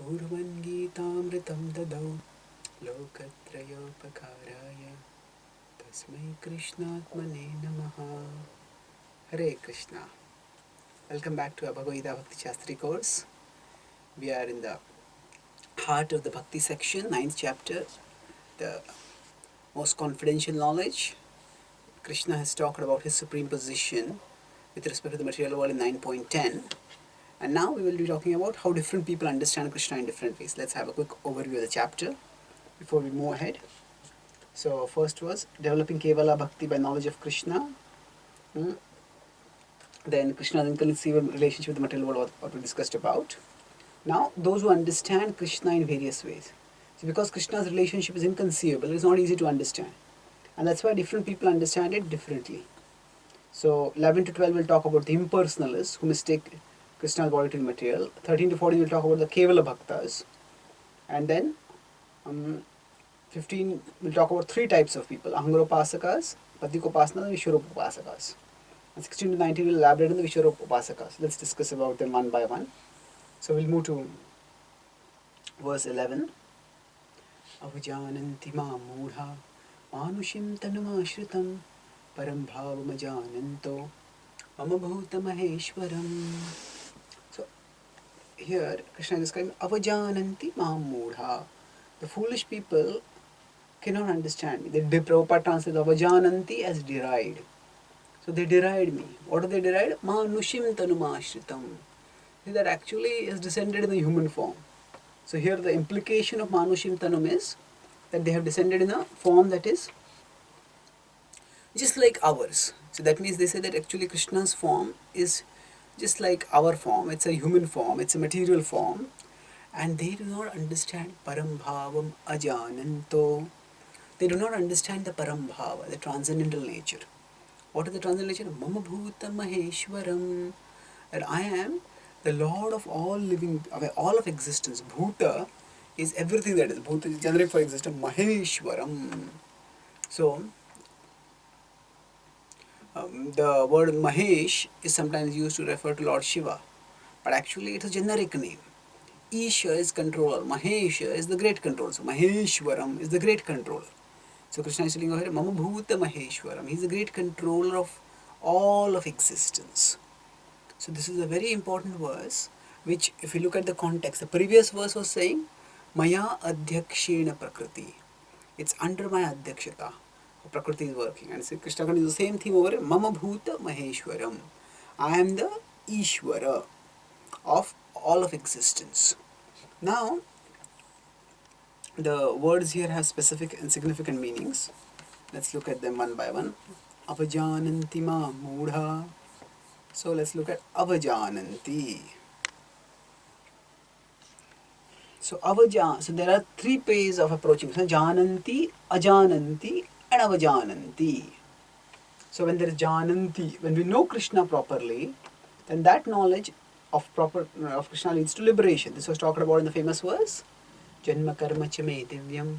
कुर्वन् गीतामृतं ददौ लोकत्रयोपकाराय तस्मै कृष्णात्मने नमः. Hare Krishna. Welcome back to our Bhagavad Gita Bhakti Shastri course. We are in the heart of the Bhakti section, 9th chapter, the most confidential knowledge. Krishna has talked about his supreme position with respect to the material world in 9.10. And now we will be talking about how different people understand Krishna in different ways. Let's have a quick overview of the chapter before we move ahead. So first was developing Kevala Bhakti by knowledge of Krishna. Then Krishna's inconceivable relationship with the material world, what we discussed about. Now those who understand Krishna in various ways. So because Krishna's relationship is inconceivable, it's not easy to understand. And that's why different people understand it differently. So 11 to 12 will talk about the impersonalists who mistake Krishna's body to be material. 13 to 14 will talk about the Kevala Bhaktas. And then 15 will talk about three types of people: Ahangaropasakas, Patikopasnas, and Vishwarupasakas. And 16 to 19 will elaborate on the Vishwarupasakas. Let's discuss about them one by one. So we'll move to verse 11. Avajananti ma mudha manushim tanumashritam param bhavamajananto mama bhuta maheshwaram. So here Krishna is describing Avajananti ma mudha. The foolish people cannot understand me. The Prabhupada translates Avajananti as deride. So they deride me. What do they deride? Manushim tanumashritam. That actually is descended in the human form. So here the implication of Manushim Tanum is that they have descended in a form that is just like ours. So that means they say that actually Krishna's form is just like our form. It's a human form, it's a material form. And they do not understand Parambhavam Ajananto. They do not understand the Parambhava, the transcendental nature. What is the transcendental nature? Mama Bhuta Maheshwaram. That I am the Lord of all living, of all of existence. Bhuta is everything that is. Bhuta is generic for existence. Maheshwaram. So, the word Mahesh is sometimes used to refer to Lord Shiva, but actually it is a generic name. Isha is controller, Mahesha is the great controller. So Maheshwaram is the great controller. So Krishna is telling over here, Mama Bhuta Maheshwaram. He is the great controller of all of existence. So this is a very important verse, which if you look at the context, the previous verse was saying, Maya Adhyakshena Prakriti. It's under my Adhyakshata. Prakriti is working. And so Krishna continues the same theme over here, Mama Bhuta Maheshwaram. I am the Ishwara of all of existence. Now, the words here have specific and significant meanings. Let's look at them one by one. Avajananti ma mudha. So let's look at Avajananti. So so there are three ways of approaching. So Jananti, Ajananti, and Avajananti. So when there is Jananti, when we know Krishna properly, then that knowledge of Krishna leads to liberation. This was talked about in the famous verse. Janma karma cha me divyam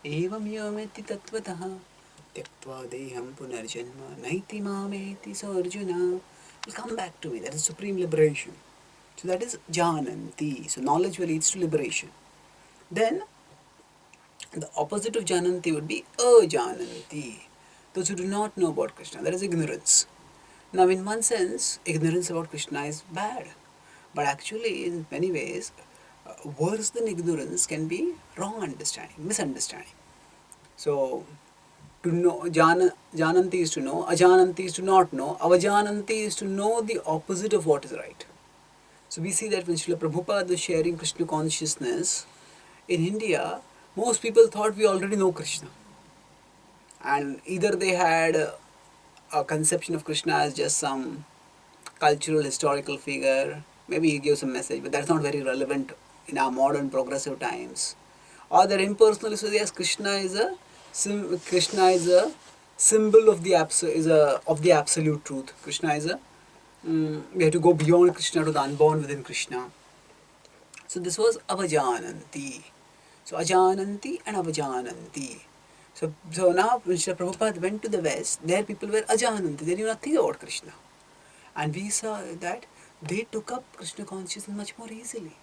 evam yometi tattvataha tyaktva deham punarjanma naiti mameti so Arjuna. Will come back to me. That is supreme liberation. So that is Jananti. So knowledge will leads to liberation. Then the opposite of Jananti would be Ajananti. Those who do not know about Krishna. That is ignorance. Now in one sense, ignorance about Krishna is bad. But actually in many ways, worse than ignorance can be wrong understanding, misunderstanding. So to know, Jananti is to know, Ajananti is to not know, Avajananti is to know the opposite of what is right. So we see that when Srila Prabhupada was sharing Krishna consciousness, in India, most people thought we already know Krishna. And either they had a conception of Krishna as just some cultural, historical figure, maybe he gave some message, but that's not very relevant in our modern progressive times. Or they're impersonal, so yes, Krishna is a symbol of the absolute truth. Krishna is we have to go beyond Krishna to the unborn within Krishna. So this was Avajananti. So Ajananti and Avajananti. So now when Srila Prabhupada went to the West, there people were Ajananti. They knew nothing about Krishna. And we saw that they took up Krishna consciousness much more easily.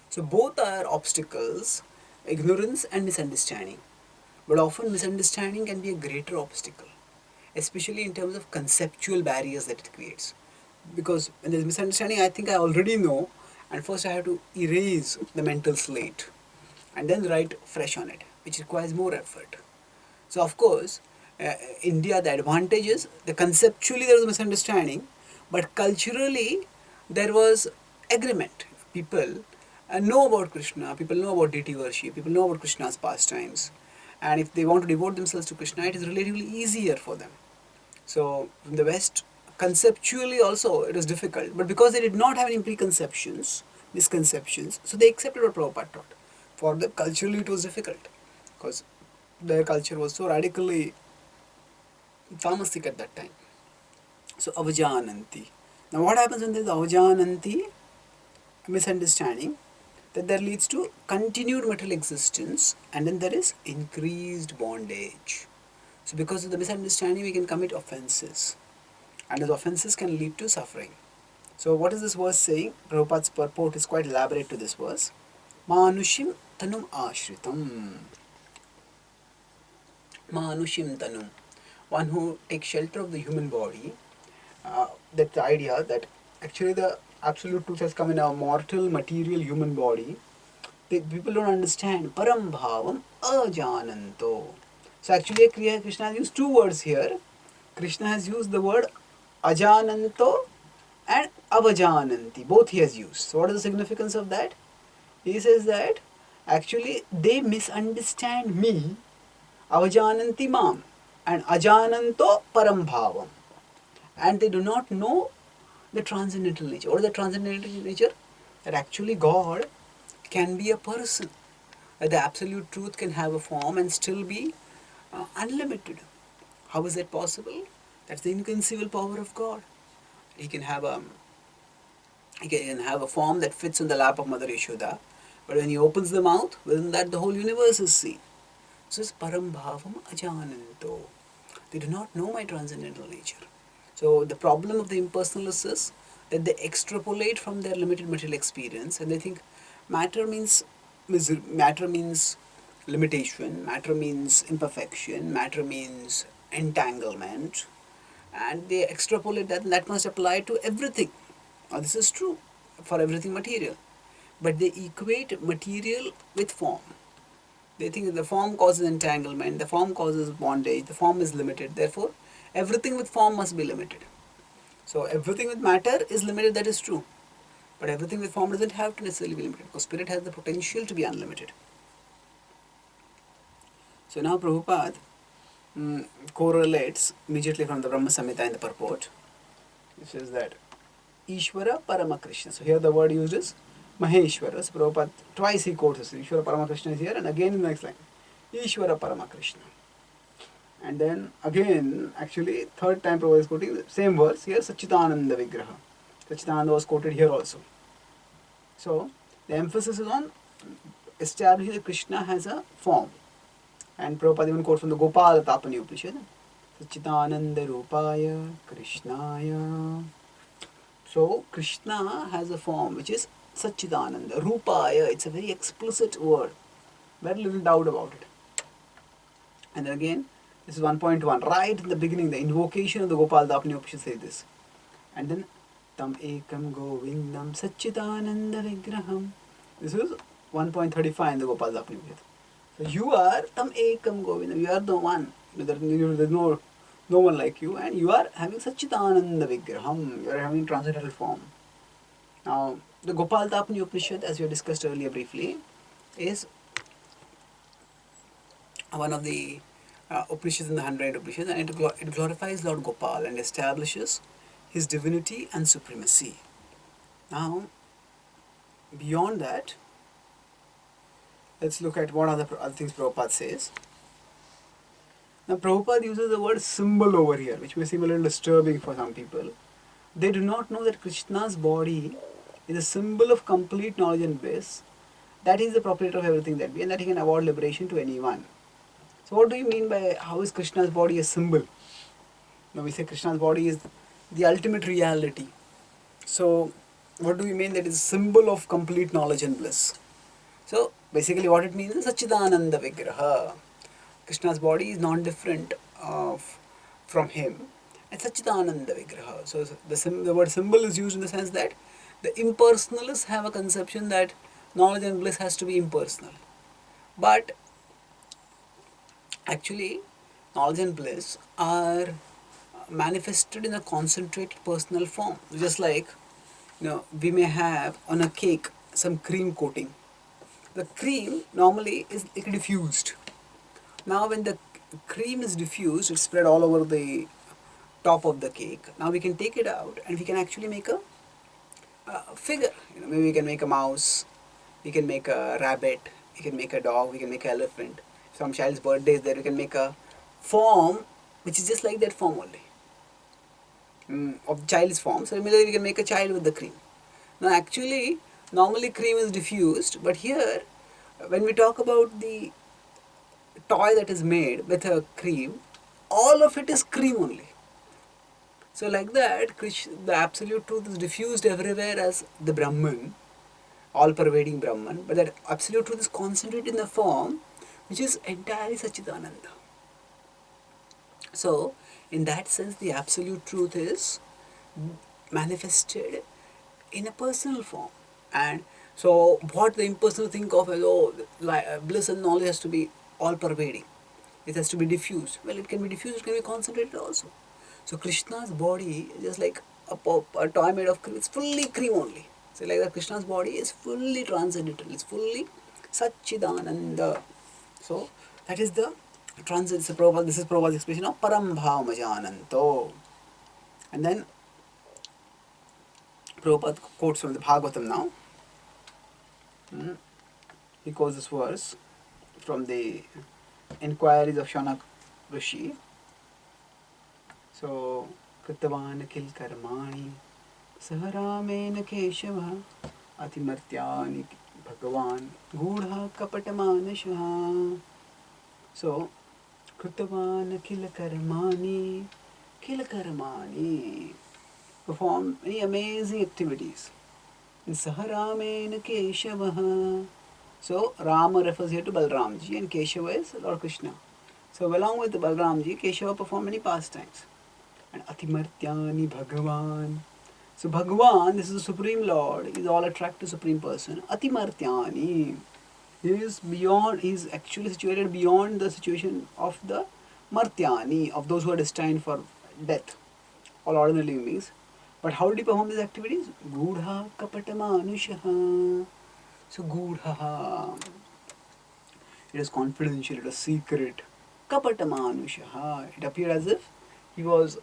So both are obstacles, ignorance and misunderstanding. But often misunderstanding can be a greater obstacle, especially in terms of conceptual barriers that it creates. Because when there's misunderstanding, I think I already know, and first I have to erase the mental slate and then write fresh on it, which requires more effort. So of course, India, the advantage is the conceptually there was misunderstanding, but culturally there was agreement. People know about Krishna, people know about deity worship, people know about Krishna's pastimes, and if they want to devote themselves to Krishna, it is relatively easier for them. So from the West, conceptually also it was difficult, but because they did not have any preconceptions, misconceptions, so they accepted what Prabhupada taught. For them, culturally it was difficult because their culture was so radically tamastic at that time. So avajananti. Now what happens when there is avajananti, misunderstanding, that there leads to continued material existence and then there is increased bondage. So because of the misunderstanding we can commit offenses and those offenses can lead to suffering. So what is this verse saying? Prabhupada's purport is quite elaborate to this verse. Manushim tanum ashritam. Manushim tanum. One who takes shelter of the human body. That's the idea that actually the absolute truth has come in a mortal, material human body. People don't understand. Param bhavam ajananto. So actually Krishna has used two words here. Krishna has used the word ajananto and avajananti. Both he has used. So what is the significance of that? He says that actually they misunderstand me, avajananti mam, and ajananto param bhavam. And they do not know the transcendental nature. What is the transcendental nature? That actually God can be a person. That the absolute truth can have a form and still be unlimited. How is that possible? That's the inconceivable power of God. He can have a form that fits in the lap of Mother Yashoda, but when he opens the mouth, within that the whole universe is seen. So it's param bhavam ajananto. They do not know my transcendental nature. So the problem of the impersonalists is that they extrapolate from their limited material experience and they think matter means limitation, matter means imperfection, matter means entanglement, and they extrapolate that must apply to everything. Now this is true for everything material, but they equate material with form. They think that the form causes entanglement, the form causes bondage, the form is limited, therefore everything with form must be limited. So everything with matter is limited, that is true. But everything with form doesn't have to necessarily be limited because spirit has the potential to be unlimited. So now Prabhupada correlates immediately from the Brahma Samhita in the purport. It says that Ishvara Paramakrishna. So here the word used is Maheshwara. So Prabhupada twice he quotes this. Ishvara Paramakrishna is here and again in the next line. Ishvara Paramakrishna. And then again, actually, third time Prabhupada is quoting the same verse here, Satchitananda Vigraha. Satchitananda was quoted here also. So the emphasis is on establishing that Krishna has a form. And Prabhupada even quotes from the Gopala Tapani Upanishad. Satchitananda Rupaya Krishnaya. So Krishna has a form which is Satchitananda. Rupaya, it's a very explicit word. Very little doubt about it. And then again, this is 1.1. Right in the beginning, the invocation of the Gopal Tapani Upanishad says this. And then Tam Ekam Govindam Satchitananda Vigraham. This is 1.35 in the Gopal Tapani Upanishad. So you are Tam Ekam Govindam. You are the one. There's no one like you. And you are having Satchitananda Vigraham. You are having transcendental form. Now, the Gopal Tapani Upanishad, as we discussed earlier briefly, is one of the Upanishads in the 100 Upanishads, and it glorifies Lord Gopal and establishes his divinity and supremacy. Now, beyond that, let's look at what other things Prabhupada says. Now, Prabhupada uses the word symbol over here, which may seem a little disturbing for some people. They do not know that Krishna's body is a symbol of complete knowledge and bliss, that he is the proprietor of everything that be, and that he can award liberation to anyone. So what do you mean by how is Krishna's body a symbol? Now we say Krishna's body is the ultimate reality. So what do we mean that is symbol of complete knowledge and bliss? So basically what it means is Sachidananda Vigraha. Krishna's body is not different from him. And Sachidananda Vigraha. So the word symbol is used in the sense that the impersonalists have a conception that knowledge and bliss has to be impersonal. But actually, knowledge and bliss are manifested in a concentrated personal form. Just like, we may have on a cake some cream coating. The cream normally is diffused. Now when the cream is diffused, it's spread all over the top of the cake. Now we can take it out and we can actually make a figure. Maybe we can make a mouse, we can make a rabbit, we can make a dog, we can make an elephant. If some child's birthday is there, we can make a form which is just like that form only. Of child's form. So similarly we can make a child with the cream. Now actually, normally cream is diffused, but here when we talk about the toy that is made with a cream, all of it is cream only. So like that, the absolute truth is diffused everywhere as the Brahman, all-pervading Brahman, but that absolute truth is concentrated in the form which is entirely Sachidananda. So, in that sense, the absolute truth is manifested in a personal form. And so, what the impersonal think of as, bliss and knowledge has to be all-pervading. It has to be diffused. Well, it can be diffused, it can be concentrated also. So, Krishna's body is just like a toy made of cream. It's fully cream only. So, like that, Krishna's body is fully transcendental. It's fully Satchidananda. So, that is the transit. This is Prabhupada's expression of Param Bhavajananto. And then Prabhupada quotes from the Bhagavatam now. He quotes this verse from the Inquiries of Shanak Rishi. So, Kritavan Kil Karmani Saharamen Keshava Atimartyani Bhagavan Gudha Kapatamanashaha. So, Kritavan Kil Karmani perform many amazing activities. In Saharamen Keshava. So, Rama refers here to Balramji and Keshava is Lord Krishna. So, along with Balramji, Keshava performed many pastimes. And Atimartyani Bhagavan. So, Bhagavan, this is the Supreme Lord, is all attracted to Supreme Person. Atimartyani. He is actually situated beyond the situation of the Martyani, of those who are destined for death, all ordinary living beings. But how did he perform these activities? Gudha Kapatama Anushaha. So, Gudha. It is confidential, it is secret. Kapatama Anushaha. It appeared as if he was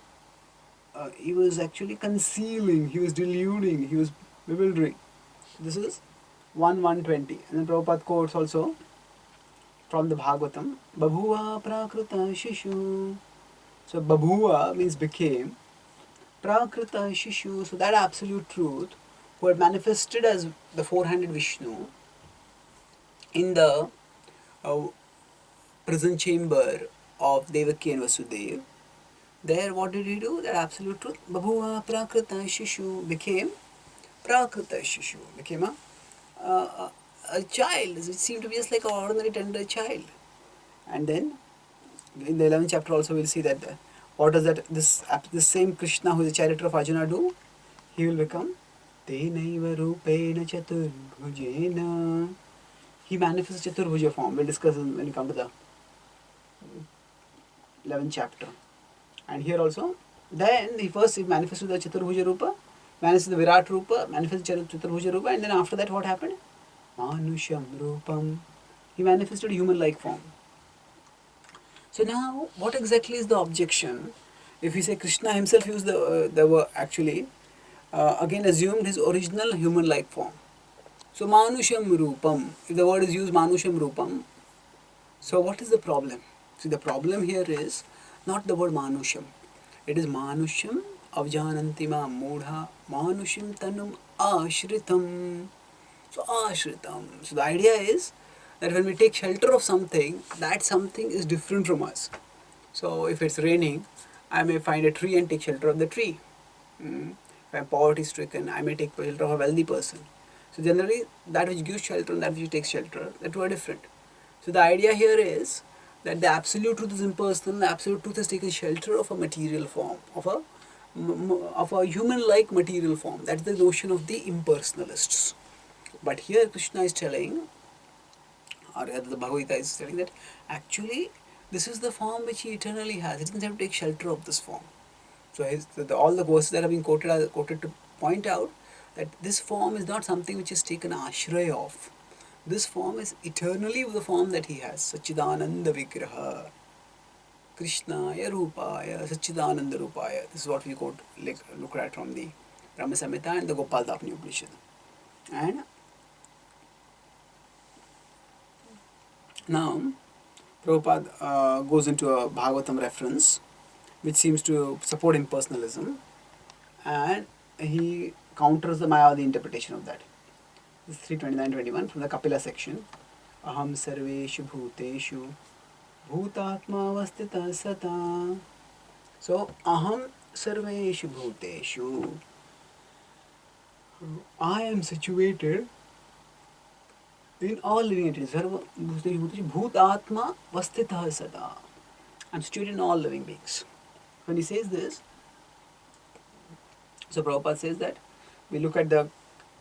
actually concealing, he was deluding, he was bewildering. This is 1:120. And then Prabhupada quotes also from the Bhagavatam, Babhuva Prakrita Shishu. So Babhuva means became, Prakrita Shishu, so that absolute truth who had manifested as the four-handed Vishnu in the prison chamber of Devaki and Vasudeva. There, what did he do? That absolute truth. Babhuva Prakrita Shishu became Prakrita Shishu, became a child. It seemed to be just like an ordinary tender child. And then, in the 11th chapter also we'll see that what does this same Krishna who is the charioteer of Arjuna do? He will become Tenaiva Rupena Chaturbhujena. He manifests Chaturbhuja form. We'll discuss when we come to the 11th chapter. And here also, then he manifested the Chaturbhuja Rupa, manifested the Virat Rupa, manifested Chaturbhuja Rupa, and then after that what happened? Manusham Rupam. He manifested human-like form. So now, what exactly is the objection? If we say Krishna himself used the word actually, again assumed his original human-like form. So Manusham Rupam, if the word is used Manusham Rupam, so what is the problem? See, the problem here is not the word Manusham. It is Manusham Avjanantima Mudha Manushim Tanum Ashritam. So Ashritam. So the idea is that when we take shelter of something, that something is different from us. So if it's raining, I may find a tree and take shelter of the tree. If I'm poverty stricken, I may take shelter of a wealthy person. So generally, that which gives shelter and that which takes shelter, the two are different. So the idea here is that the absolute truth is impersonal. The absolute truth has taken shelter of a material form, of a human-like material form. That's the notion of the impersonalists. But here Krishna is telling, or rather the Bhagavad Gita is telling that actually this is the form which he eternally has. It doesn't have to take shelter of this form. So all the verses that have been quoted are quoted to point out that this form is not something which is taken ashraya of. This form is eternally the form that he has. Sachidananda Vigraha. Krishnaya Rupaya. Sachidananda Rupaya. This is what we look at from the Brahma Samhita and the Gopal Dapani Upanishad. And now Prabhupada goes into a Bhagavatam reference which seems to support impersonalism, and he counters the Mayavadi interpretation of that. This is 329-21 from the Kapila section. Aham sarveshu bhuteshu bhutatma vastita sata. So, aham sarveshu bhuteshu. I am situated in all living entities. Bhutatma vastita sata. I am situated in all living beings. When he says this, so Prabhupada says that we look at the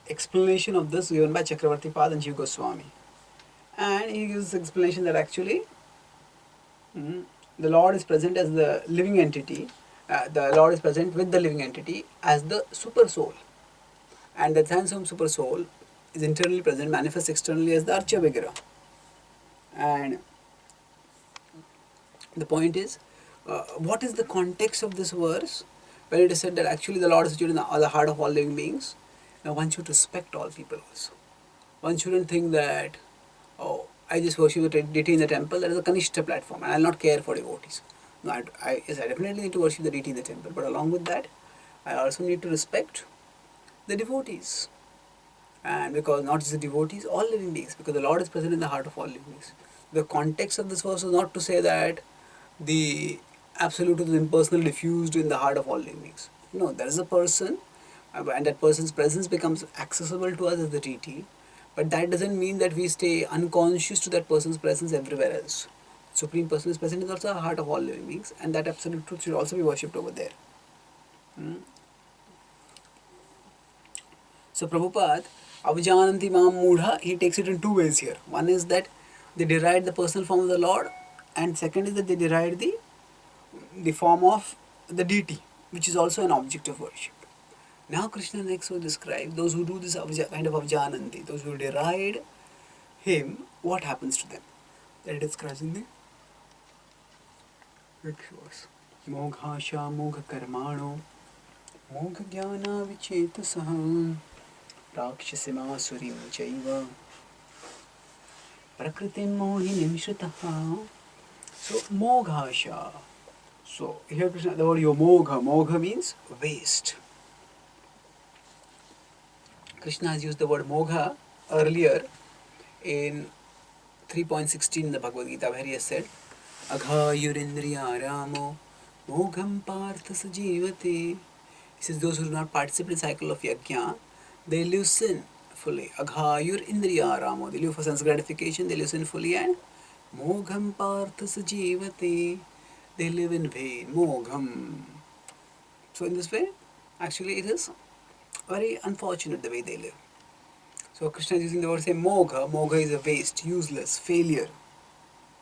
explanation of this given by Chakravarti Pad and Jiva Goswami. And he gives explanation that actually the Lord is present as the living entity, the Lord is present with the living entity as the super soul. And the transformed super soul is internally present, manifests externally as the Archa Vigraha. And the point is, what is the context of this verse? When it is said that actually the Lord is situated in the heart of all living beings, now one should respect all people also. One shouldn't think that, oh, I just worship the deity in the temple, that is a Kanishta platform, and I'll not care for devotees. No, yes, I definitely need to worship the deity in the temple, but along with that, I also need to respect the devotees. And because not just the devotees, all living beings, because the Lord is present in the heart of all living beings. The context of this verse is not to say that the absolute is impersonal, diffused in the heart of all living beings. No, there is a person, and that person's presence becomes accessible to us as the deity, but that doesn't mean that we stay unconscious to that person's presence everywhere else. Supreme Person is present in also the heart of all living beings, and that absolute truth should also be worshipped over there. So Prabhupada, Avajananti Mam Mudha, he takes it in two ways here. One is that they deride the personal form of the Lord, and second is that they deride the form of the deity, which is also an object of worship. Now Krishna next will describe those who do this kind of Avajananti, those who deride him, what happens to them. That it describes in the next verse. Moghasha mogha karmano mogha jnana vichetasaham Rakshasimasuri chaiva Prakritim mohinim shritaha. So moghasha. So here Krishna, the word yomogha. Mogha means waste. Krishna has used the word mogha earlier in 3.16 in the Bhagavad Gita, where he has said Aghayurindriya ramo mogham partha sajivate. He says those who do not participate in the cycle of yajna, they live sinfully. Aghayur indriya ramo. They live for sense gratification, they live sinfully, and mogham partha sajivate. They live in vain. Mogham. So in this way, actually it is very unfortunate the way they live. So Krishna is using the word say mogha. Mogha is a waste, useless, failure.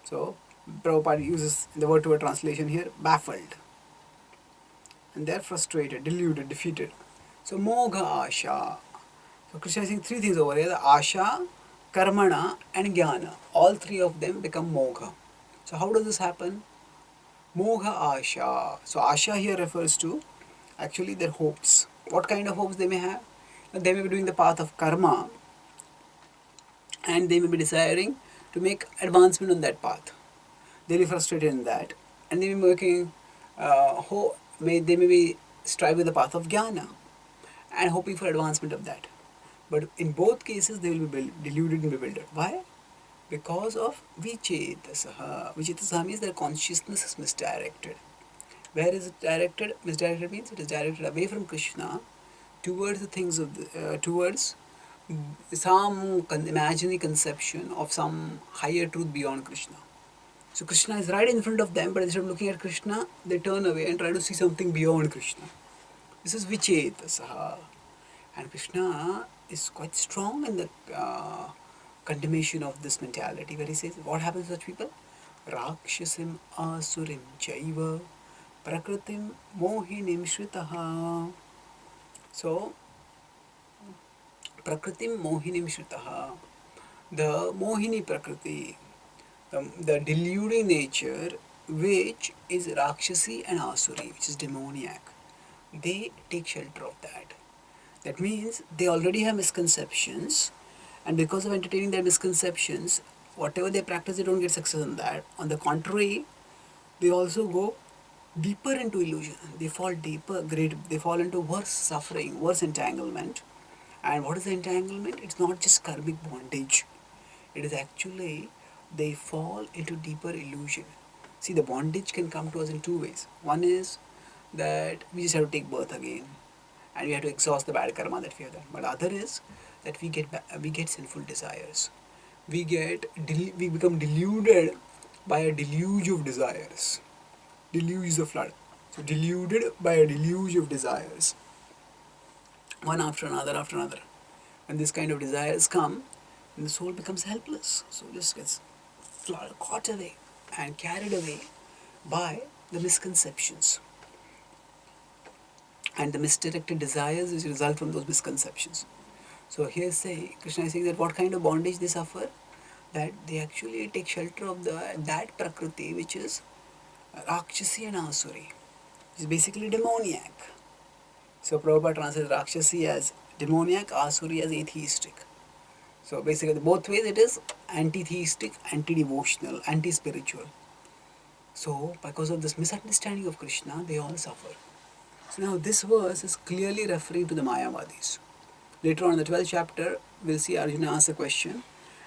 So Prabhupada uses the word to a translation here, baffled. And they are frustrated, deluded, defeated. So mogha asha. So Krishna is saying three things over here: the asha, karmana, and jnana. All three of them become mogha. So how does this happen? Mogha asha. So asha here refers to actually their hopes. What kind of hopes they may have? They may be doing the path of karma, and they may be desiring to make advancement on that path. They will be frustrated in that, and they may be making they may be striving with the path of jnana and hoping for advancement of that. But in both cases, they will be deluded and bewildered. Why? Because of vichetasaha. Vichetasaha means their consciousness is misdirected. Where is it directed? Misdirected means it is directed away from Krishna towards the things of towards some imaginary conception of some higher truth beyond Krishna. So Krishna is right in front of them, but instead of looking at Krishna, they turn away and try to see something beyond Krishna. This is Vichetasaha. And Krishna is quite strong in the condemnation of this mentality, where he says, what happens to such people? Rakshasim asurim chaiva prakritim mohinim shritaha. So, prakritim mohinim shritaha. The mohini prakriti, the deluding nature, which is Rakshasi and Asuri, which is demoniac, they take shelter of that. That means they already have misconceptions, and because of entertaining their misconceptions, whatever they practice, they don't get success in that. On the contrary, they also go deeper into illusion. They fall deeper, they fall into worse suffering, worse entanglement. And what is the entanglement? It's not just karmic bondage. It is actually they fall into deeper illusion. See, the bondage can come to us in two ways. One is that we just have to take birth again, and we have to exhaust the bad karma that we have done. But other is that we get sinful desires. We become deluded by a deluge of desires. Deluge is a flood. So deluded by a deluge of desires, one after another after another. When this kind of desires come, then the soul becomes helpless. So just gets caught away and carried away by the misconceptions and the misdirected desires which result from those misconceptions. So here Krishna is saying that what kind of bondage they suffer? That they actually take shelter of that prakriti which is Rakshasi and Asuri, which is basically demoniac. So Prabhupada translates Rakshasi as demoniac, Asuri as atheistic. So basically both ways it is anti-theistic, anti-devotional, anti-spiritual. So because of this misunderstanding of Krishna, they all suffer. So now this verse is clearly referring to the Mayavadis. Later on in the 12th chapter, we'll see Arjuna ask a question,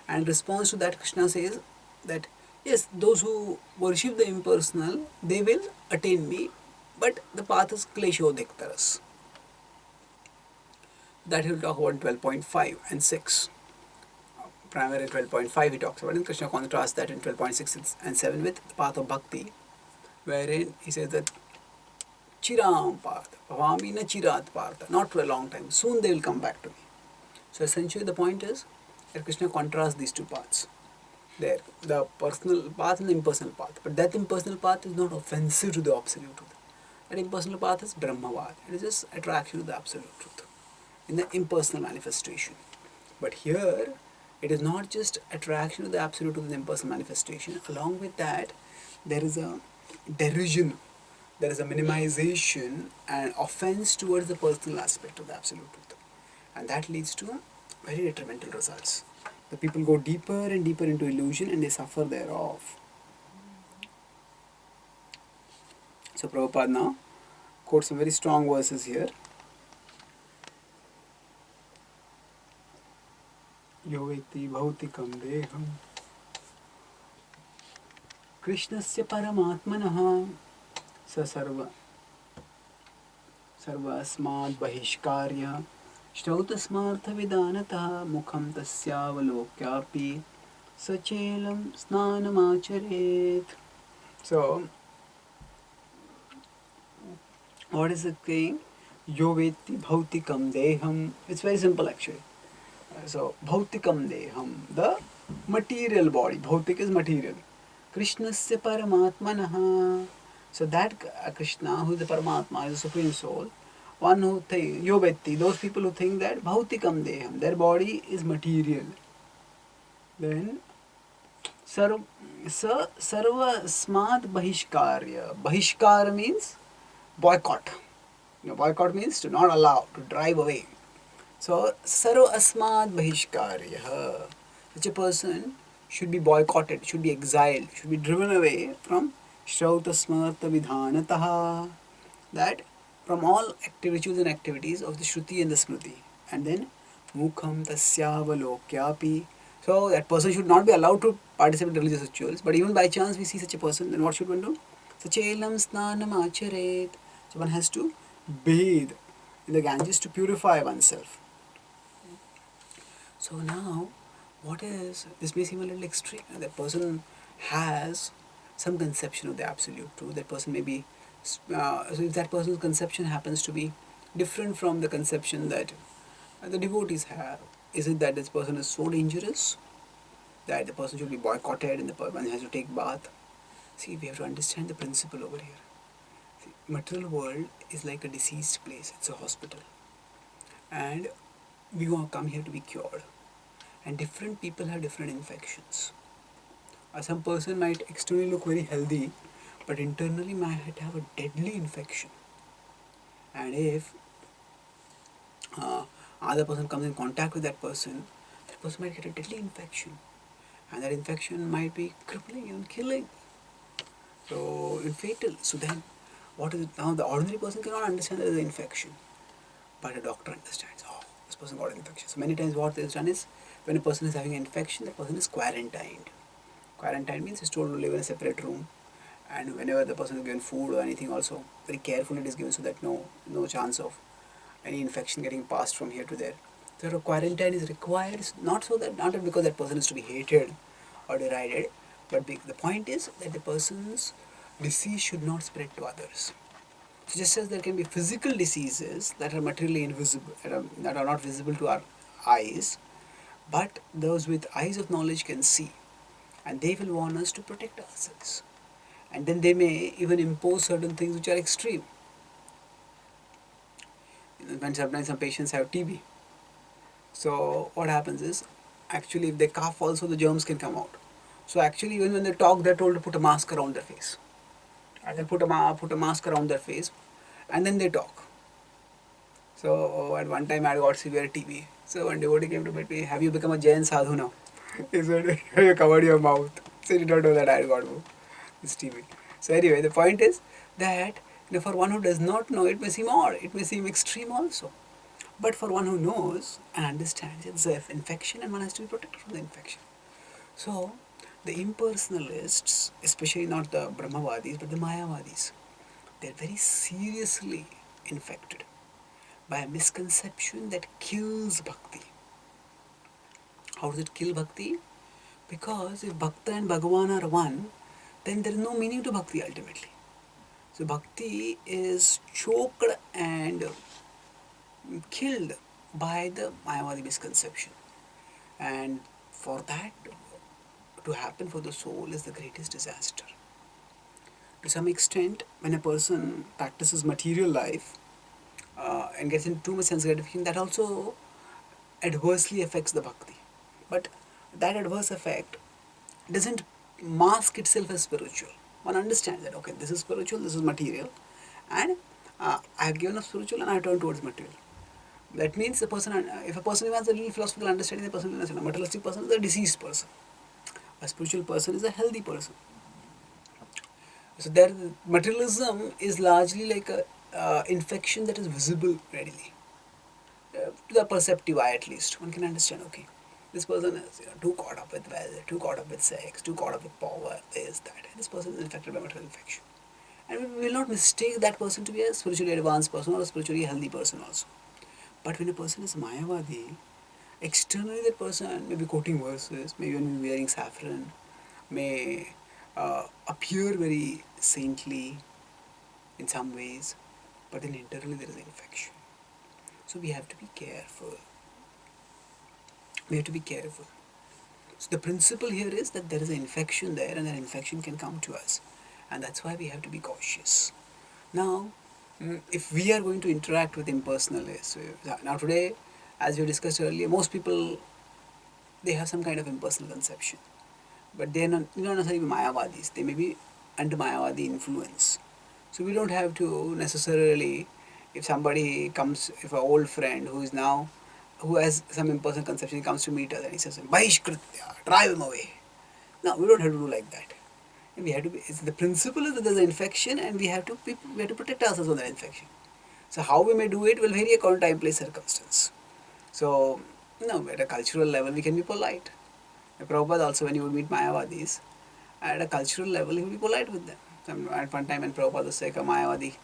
and in response to that, Krishna says that yes, those who worship the impersonal, they will attain me, but the path is kleshodiktaras. That he will talk about in 12.5 and 6. Primarily 12.5 he talks about, and Krishna contrasts that in 12.6 and 7 with the path of bhakti, wherein he says that Chiram Partha, Bhavami na Chirat Partha, not for a long time, soon they will come back to me. So essentially the point is that Krishna contrasts these two paths. There, the personal path and the impersonal path. But that impersonal path is not offensive to the absolute truth. That impersonal path is Brahmavad. It is just attraction to the absolute truth in the impersonal manifestation. But here, it is not just attraction to the absolute truth in the impersonal manifestation. Along with that, there is a derision, there is a minimization and offense towards the personal aspect of the absolute truth. And that leads to very detrimental results. The people go deeper and deeper into illusion and they suffer thereof. So Prabhupada now quotes some very strong verses here. Yo veti bhautikam deham Krishnasya paramatmanaha sa sarva asmad bahishkarya Shrautasmartha vidanatah mukham tasyavalokyapi sachelam snanamacharet. So, what is it saying? Yo veti bhautikam deham. It's very simple actually. So, bhautikam deham, the material body. Bhautik is material. Krishnasya paramatmanaha. So that Krishna, who is the Paramatma, is the Supreme Soul, one who thinks, Yovetti, those people who think that Bhautikam Deham, their body is material. Then, Sarva Smad Bahishkarya. Bahishkar means boycott. Boycott means to not allow, to drive away. So, Sarva Asmad Bahishkarya. Such a person should be boycotted, should be exiled, should be driven away from Shrautasmartha Vidhanataha. That from all rituals and activities of the Shruti and the Smriti. And then Mukham Tasyavalokyapi. So that person should not be allowed to participate in religious rituals. But even by chance we see such a person, then what should one do? Sachelam Snanam Acharet. So one has to bathe in the Ganges to purify oneself. So now, what is, this may seem a little extreme. That person has some conception of the absolute truth. That person may be, so if that person's conception happens to be different from the conception that the devotees have, is it that this person is so dangerous that the person should be boycotted and the person has to take bath? See, we have to understand the principle over here. See, material world is like a diseased place. It's a hospital, and we want to come here to be cured. And different people have different infections. Some person might externally look very healthy, but internally might have a deadly infection. And if other person comes in contact with that person might get a deadly infection, and that infection might be crippling and killing. So it's fatal. So then, what is it now? The ordinary person cannot understand there is an infection, but a doctor understands. Oh, this person got an infection. So many times, what is done is, when a person is having an infection, that person is quarantined. Quarantine means he's told to live in a separate room, and whenever the person is given food or anything, also very carefully it is given so that no chance of any infection getting passed from here to there. So a quarantine is required, not because that person is to be hated or derided, but the point is that the person's disease should not spread to others. So just as there can be physical diseases that are materially invisible, that are not visible to our eyes, but those with eyes of knowledge can see, and they will warn us to protect ourselves. And then they may even impose certain things which are extreme. When sometimes some patients have TB, so what happens is, actually if they cough also the germs can come out. So actually even when they talk, they're told to put a mask around their face. And they put a mask around their face, and then they talk. So at one time I got severe TB. So one devotee came to me, have you become a Jain sadhu now? He said, you covered your mouth. So you did not know that I had got this TB. So anyway, the point is that for one who does not know, it may seem odd, it may seem extreme also. But for one who knows and understands, it's an infection and one has to be protected from the infection. So the impersonalists, especially not the Brahmavadis but the Mayavadis, they're very seriously infected by a misconception that kills bhakti. How does it kill bhakti? Because if Bhakta and Bhagavan are one, then there is no meaning to bhakti ultimately. So bhakti is choked and killed by the Mayavadi misconception. And for that to happen for the soul is the greatest disaster. To some extent, when a person practices material life and gets into too much sense gratification, that also adversely affects the bhakti. But that adverse effect doesn't mask itself as spiritual. One understands that, okay, this is spiritual, this is material, and I have given up spiritual and I have turned towards material. That means the person, if a person has a little philosophical understanding, the person will understand. A materialistic person is a diseased person. A spiritual person is a healthy person. So there, materialism is largely like a infection that is visible readily. To the perceptive eye at least, one can understand, okay, this person is too caught up with wealth, too caught up with sex, too caught up with power, this, that. And this person is infected by material infection. And we will not mistake that person to be a spiritually advanced person or a spiritually healthy person also. But when a person is Mayavadi, externally that person may be quoting verses, may even be wearing saffron, may appear very saintly in some ways, but then internally there is infection. So we have to be careful. We have to be careful. So the principle here is that there is an infection there and that infection can come to us. And that's why we have to be cautious. Now, if we are going to interact with impersonalists, now today, as we discussed earlier, most people, they have some kind of impersonal conception. But they are not necessarily Mayavadis. They may be under Mayavadi influence. So we don't have to necessarily, if somebody comes, if an old friend who has some impersonal conception, comes to meet us and he says, Bahishkritya, drive him away. No, we don't have to do like that. And we have to be, the principle is that there's an infection and we have to protect ourselves from that infection. So how we may do it will vary according to time, place, circumstance. So, at a cultural level we can be polite. Prabhupada also, when he would meet Mayavadis, at a cultural level he would be polite with them. At one time when Prabhupada was like a Mayavadi,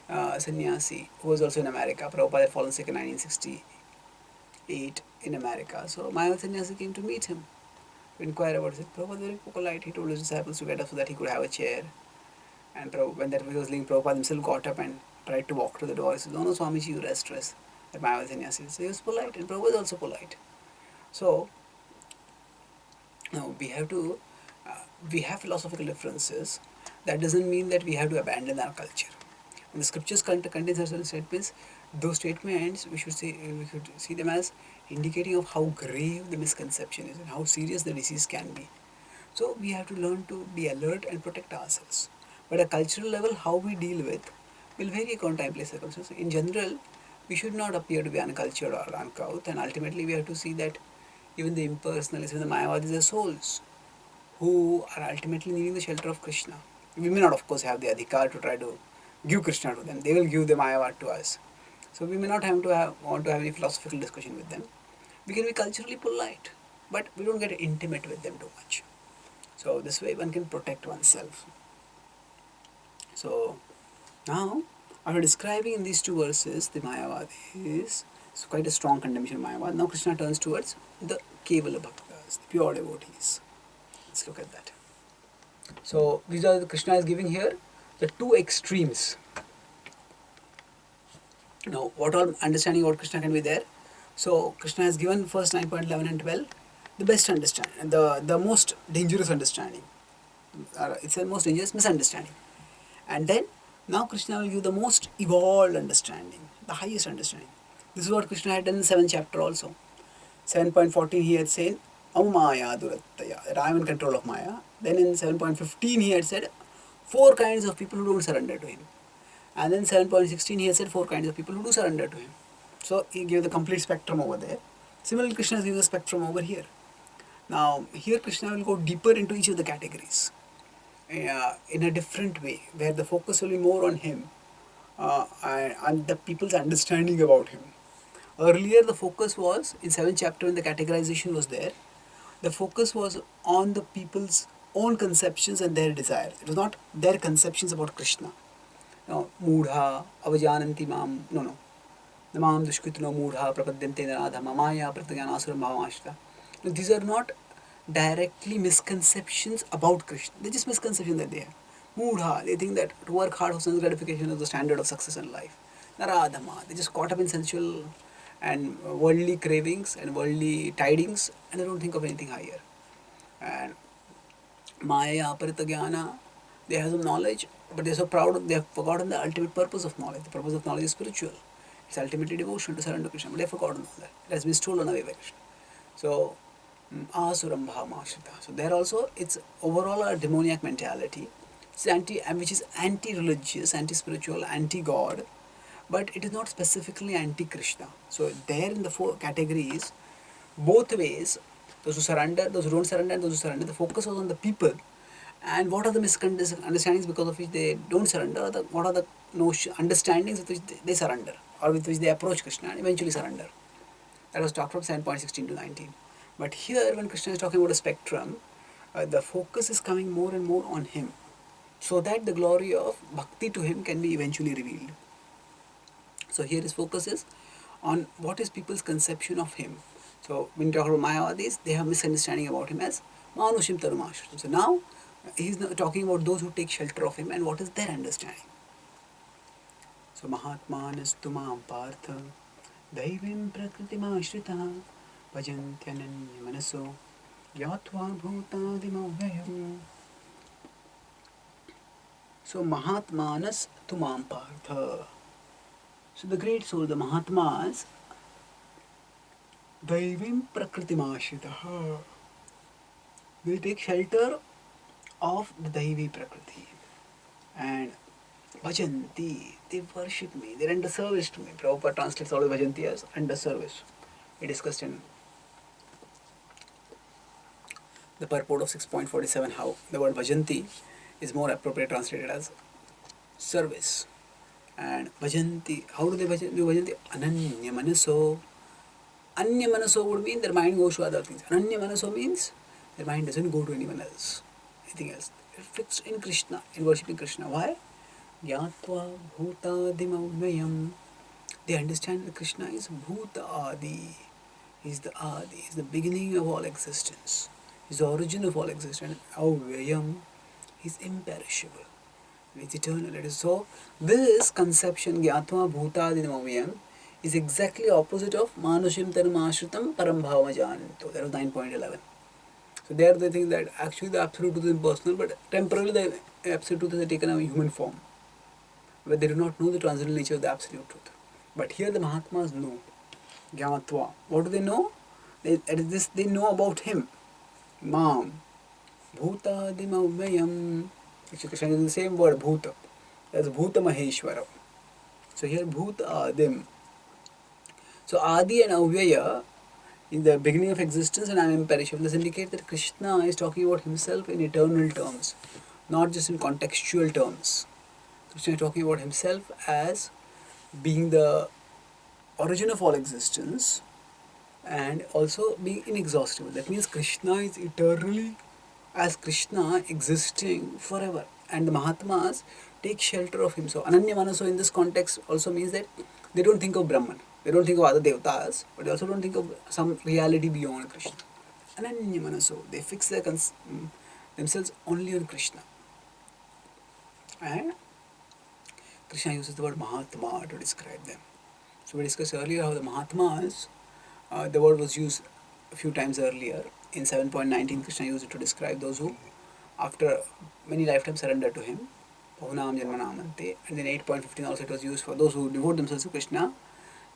sannyasi who was also in America. Prabhupada had fallen sick in 1968 in America. So Mayavadi sannyasi came to meet him, to inquire about it. Prabhupada was very polite. He told his disciples to get up so that he could have a chair. And when that was leaving, Prabhupada himself got up and tried to walk to the door. He said, "No, no, Swamiji, you rest. That Mayavadi sannyasi." So he was polite, and Prabhupada was also polite. So now we have philosophical differences. That doesn't mean that we have to abandon our culture. When the scriptures contain certain statements, those statements we should see them as indicating of how grave the misconception is and how serious the disease can be. So we have to learn to be alert and protect ourselves. But at a cultural level, how we deal with will vary according to time, place, circumstances. In general, we should not appear to be uncultured or uncouth, and ultimately we have to see that even the impersonalists, even the Mayavadis are souls who are ultimately needing the shelter of Krishna. We may not, of course, have the adhikar to try to give Krishna to them. They will give the Mayavad to us. So we may not want to have any philosophical discussion with them. We can be culturally polite, but we don't get intimate with them too much. So this way one can protect oneself. So now, after describing in these two verses the Mayavadis, it's quite a strong condemnation of Mayavad. Now Krishna turns towards the Kevala Bhaktas, the pure devotees. Let's look at that. So these are the Krishna is giving here the two extremes. Now, what all understanding about Krishna can be there? So Krishna has given first 9.11 and 12 the best understanding, the most dangerous understanding. It's the most dangerous misunderstanding. And then now Krishna will give the most evolved understanding, the highest understanding. This is what Krishna had done in the 7th chapter also. 7.14 he had said, Amaya Durattaya, that I am in control of Maya. Then in 7.15 he had said, 4 kinds of people who don't surrender to him. And then 7.16 he had said 4 kinds of people who do surrender to him. So he gave the complete spectrum over there. Similarly, Krishna gives the spectrum over here. Now, here Krishna will go deeper into each of the categories in a different way, where the focus will be more on him and the people's understanding about him. Earlier, the focus was in 7th chapter when the categorization was there. The focus was on the people's own conceptions and their desire. It was not their conceptions about Krishna. No, Mudha, Avajananti Mam, no. Namam Dushkritno Mudha, Prapadyante Naradha, Mamaya, Pratyajnasuram Bhavamashta. These are not directly misconceptions about Krishna. They're just misconceptions that they have. Mudha, they think that to work hard for sense gratification is the standard of success in life. Naradhama, they just caught up in sensual and worldly cravings and worldly tidings and they don't think of anything higher. And Maya, Paritagyana, they have some knowledge, but they're so proud they have forgotten the ultimate purpose of knowledge. The purpose of knowledge is spiritual. It's ultimately devotion to surrender to Krishna, but they've forgotten all that. It has been stolen away by Krishna. So, Asuram Bhamashrita. So there also it's overall a demoniac mentality. It's which is anti-religious, anti-spiritual, anti-God, but it is not specifically anti-Krishna. So there in the 4 categories, both ways, those who surrender, those who don't surrender, and those who surrender, the focus was on the people and what are the misunderstandings because of which they don't surrender, or what are the understandings with which they surrender or with which they approach Krishna and eventually surrender. That was talked from 7.16 to 19. But here, when Krishna is talking about a spectrum, the focus is coming more and more on him, so that the glory of bhakti to him can be eventually revealed. So here his focus is on what is people's conception of him. So when you talk about Mayavadis, they have misunderstanding about him as Manushim Tarumashram. So now he's talking about those who take shelter of him and what is their understanding. So Mahatmanastu Mam Partha Daivim Prakritimashritah Bhajantyanyanya Manaso Yatva Bhutadimavayam. So Mahatmanas Tumam Partha. So the great soul, the Mahatmas, Daivim Prakritimashritah. They take shelter of the Daivi Prakriti and Bhajanti, they worship me, they're under service to me. Prabhupada translates all the Bhajanti as under service. We discussed in the purport of 6.47 how the word Bhajanti is more appropriate translated as service. And Bhajanti, how do they do Bhajanti? Ananya Manaso. Anya Manaso would mean their mind goes to other things. Ananya Manaso means their mind doesn't go to anyone else, anything else. It fixed in Krishna, in worshipping Krishna. Why? Yatva bhutadimavayam. They understand that Krishna is Bhuta Adi. He is the Adi, he is the beginning of all existence. He is the origin of all existence. Avyayam, he is imperishable. It's eternal. It is so. This conception, Gyatva Bhutadinamavayam, is exactly opposite of Manushim Tanamashritam Parambhava Jananto. That was 9.11. So there they think that actually the absolute truth is impersonal, but temporarily the absolute truth has taken a human form, where they do not know the transcendental nature of the absolute truth. But here the Mahatmas know. Gyatva. What do they know? They know about him. Mam. Bhutadimavayam. Actually, Krishna uses the same word, Bhuta. That's Bhuta Maheshwara. So here, Bhuta Adim. So Adi and Avyaya in the beginning of existence and I am imperishable. This indicates that Krishna is talking about himself in eternal terms, not just in contextual terms. Krishna is talking about himself as being the origin of all existence and also being inexhaustible. That means Krishna is eternally as Krishna existing forever. And the Mahatmas take shelter of him. So Ananya Manaso in this context also means that they don't think of Brahman, they don't think of other devatas, but they also don't think of some reality beyond Krishna. Ananya Manaso, they fix themselves only on Krishna. And Krishna uses the word Mahatma to describe them. So we discussed earlier how the Mahatmas, the word was used a few times earlier. In 7.19, Krishna used it to describe those who, after many lifetimes, surrender to him. Bhunam Janmanamante. And then 8.15 also it was used for those who devote themselves to Krishna.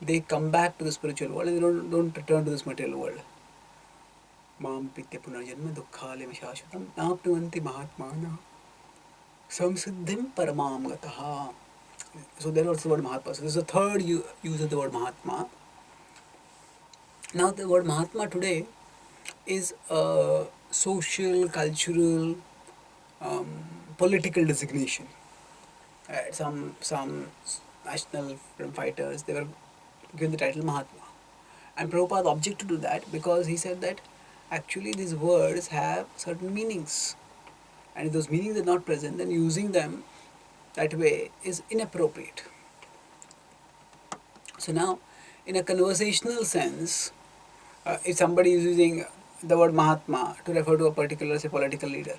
They come back to the spiritual world and they don't return to this material world. Mam pitya punarjanma dukkhale mishashvatam napnuvanti mahatmana samsiddhim paramam gataha. So there was the word Mahatma. So this is the third use of the word Mahatma. Now the word Mahatma today is a social, cultural, political designation. Some national freedom fighters, they were given the title Mahatma. And Prabhupada objected to that because he said that actually these words have certain meanings. And if those meanings are not present, then using them that way is inappropriate. So now, in a conversational sense, if somebody is using the word Mahatma to refer to a particular, say, political leader,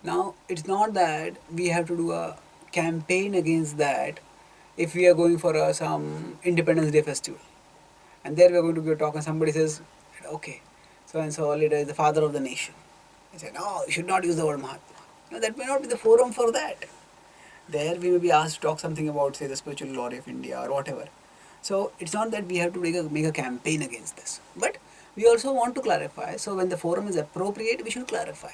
now it's not that we have to do a campaign against that if we are going for some Independence Day festival. And there we are going to give a talk and somebody says, okay, so and so leader is the father of the nation. I say, no, you should not use the word Mahatma. No, that may not be the forum for that. There we may be asked to talk something about, say, the spiritual glory of India or whatever. So it's not that we have to make a campaign against this. But we also want to clarify. So when the forum is appropriate, we should clarify.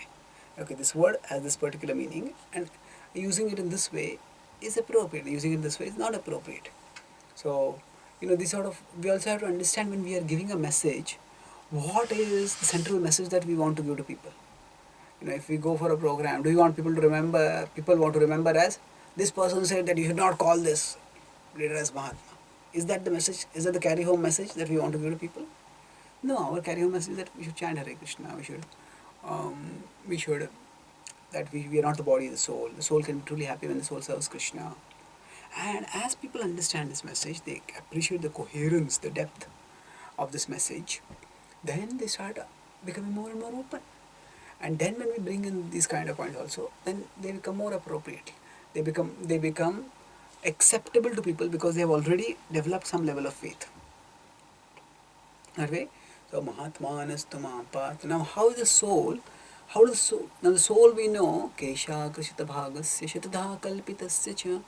Okay, this word has this particular meaning and using it in this way is appropriate. Using it in this way is not appropriate. So, this sort of, we also have to understand when we are giving a message, what is the central message that we want to give to people. If we go for a program, do you want people want to remember as, this person said that you should not call this leader as Mahatma. Is that the message? Is that the carry home message that we want to give to people? No, our carry home message is that we should chant Hare Krishna. We are not the body, the soul. The soul can be truly happy when the soul serves Krishna. And as people understand this message, they appreciate the coherence, the depth of this message, then they start becoming more and more open. And then when we bring in these kind of points also, then they become more appropriate. They become acceptable to people because they have already developed some level of faith. Okay? So Mahatmanastu Mahapat. Now how is the soul? Now the soul we know, Kesha Krishita Bhagasya Shatadha Kalpitasya Cha.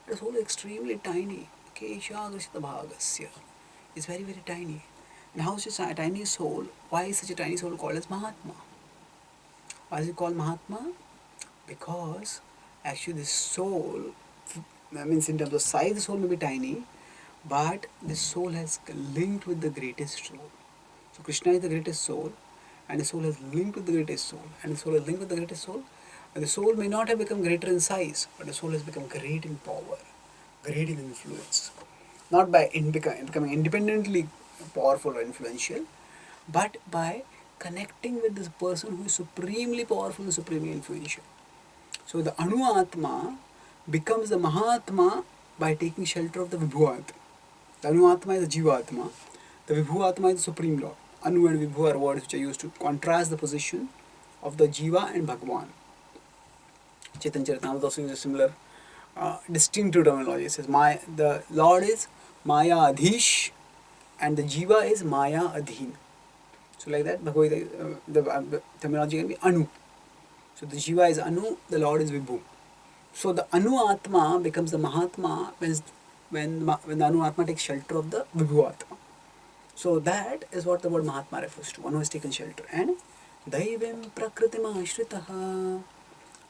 The soul is extremely tiny. Kesha Krishita Bhagasya. It's very, very tiny. And how is this a tiny soul? Why is such a tiny soul called as Mahatma? Why is it called Mahatma? Because actually this soul, means in terms of size, the soul may be tiny, but this soul has linked with the greatest soul. So Krishna is the greatest soul, and the soul has linked with the greatest soul, and the soul has linked with the greatest soul. And the soul may not have become greater in size, but the soul has become great in power, great in influence. Not by becoming independently powerful or influential, but by connecting with this person who is supremely powerful and supremely influential. So the Anu Atma becomes the Mahatma by taking shelter of the Vibhuatma. The Anuatma is the Jivatma. The Vibhuatma is the Supreme Lord. Anu and Vibhu are words which are used to contrast the position of the Jiva and Bhagwan. Chaitanya Charitamrita also uses a similar distinctive terminology. It says the Lord is Maya Adhish and the Jiva is Maya Adhin. So like that, Bhagavad Gita, the terminology can be Anu. So the Jiva is Anu, the Lord is Vibhu. So the Anu Atma becomes the Mahatma when the Anu Atma takes shelter of the Vibhu Atma. So that is what the word Mahatma refers to. One who has taken shelter. And Daivim Prakritim Ashritaha.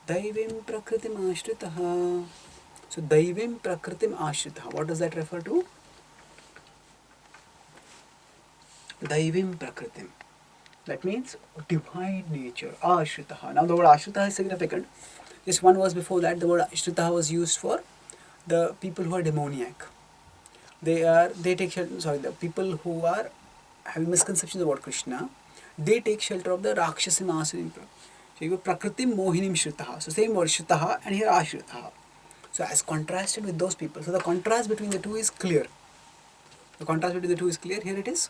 Daivim Prakritim Ashritaha. So Daivim Prakritim Ashritaha. What does that refer to? Daivim Prakritim. That means divine nature. Ashritaha. Now the word Ashritaha is significant. Just one verse before that, the word Ashritaha was used for the people who are demoniac. The people who are having misconceptions about Krishna, they take shelter of the Rakshasim Asurim. So you have Prakritim Mohinim Shritaha. So same word Shritaha and here Ashritaha. So as contrasted with those people. So the contrast between the two is clear. Here it is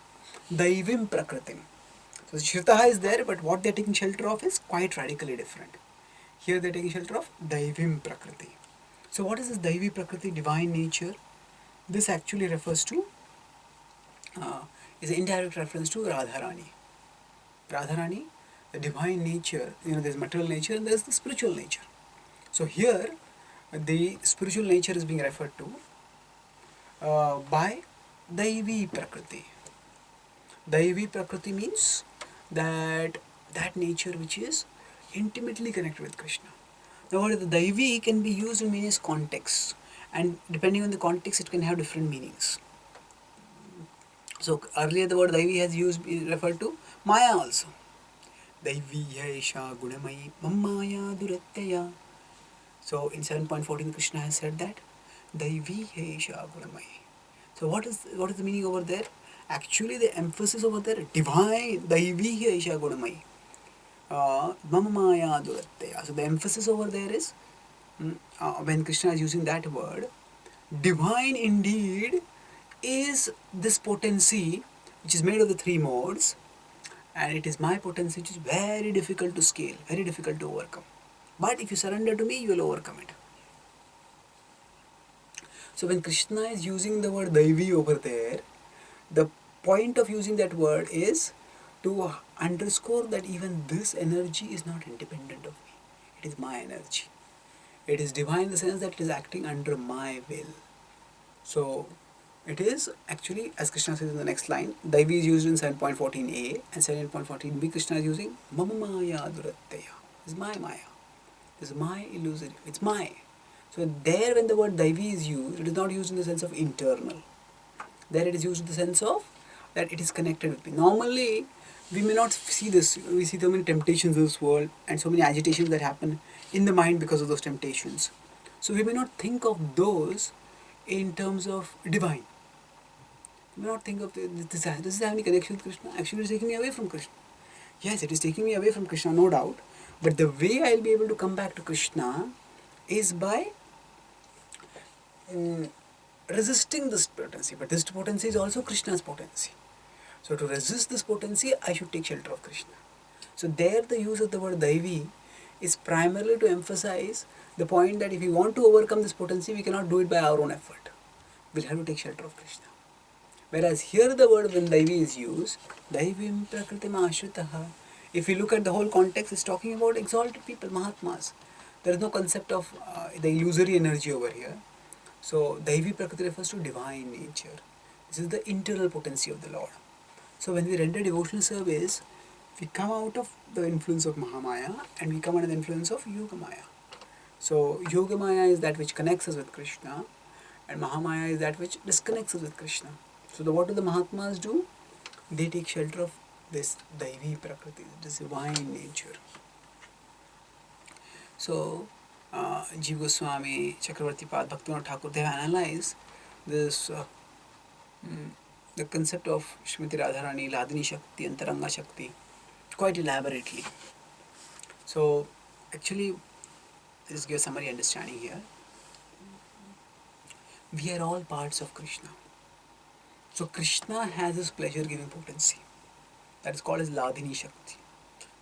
Daivim Prakritim. So Shritaha is there, but what they are taking shelter of is quite radically different. Here they are taking shelter of Daivim Prakriti. So what is this Daivi Prakriti, divine nature? This actually refers to, is an indirect reference to Radharani. Radharani, the divine nature, there's material nature and there's the spiritual nature. So here, the spiritual nature is being referred to by Daivi Prakriti. Daivi Prakriti means that nature which is intimately connected with Krishna. The word the Daivi can be used in various contexts, and depending on the context it can have different meanings. So earlier the word Daivi has referred to Maya also. Daivi Yaisha Gunamayi Mammaya Durattaya. So in 7.14 Krishna has said that Daivi Yaisha Gunamayi. So what is the meaning over there? Actually the emphasis over there, divine Daivi Yaisha Gunamayi. Mammaya Durattaya. So the emphasis over there is when Krishna is using that word, divine indeed is this potency which is made of the three modes, and it is my potency which is very difficult to scale, very difficult to overcome. But if you surrender to me, you will overcome it. So when Krishna is using the word Daivi over there, the point of using that word is to underscore that even this energy is not independent of me. It is my energy. It is divine in the sense that it is acting under my will. So it is actually, as Krishna says in the next line, Daivi is used in 7.14a and 7.14b. Krishna is using Mama Maya Durattaya. This is my Maya. This is my illusory. It's my. So there when the word Daivi is used, it is not used in the sense of internal. There it is used in the sense of that it is connected with me. Normally, we may not see this. We see so many temptations in this world and so many agitations that happen in the mind because of those temptations. So we may not think of those in terms of divine. We may not think of does this have any connection with Krishna? Actually, it is taking me away from Krishna. Yes, it is taking me away from Krishna, no doubt. But the way I will be able to come back to Krishna is by resisting this potency. But this potency is also Krishna's potency. So to resist this potency, I should take shelter of Krishna. So there the use of the word Daivi is primarily to emphasize the point that if we want to overcome this potency, we cannot do it by our own effort. We'll have to take shelter of Krishna. Whereas here the word when Daivi is used, Daivim Prakritim Ashritaha. If you look at the whole context, it's talking about exalted people, Mahatmas. There is no concept of the illusory energy over here. So Daivi Prakriti refers to divine nature. This is the internal potency of the Lord. So when we render devotional service, we come out of the influence of Mahamaya and we come under the influence of Yogamaya. So Yogamaya is that which connects us with Krishna and Mahamaya is that which disconnects us with Krishna. So what do the Mahatmas do? They take shelter of this Daivi Prakriti, this divine nature. So Jiva Goswami, Chakravarti Pad, Bhaktivinoda Thakur, they have analyzed this the concept of Srimati Radharani, Ladini Shakti, Antaranga Shakti quite elaborately. So actually, let's give a summary understanding here. We are all parts of Krishna. So Krishna has this pleasure-giving potency. That is called as Ladini Shakti.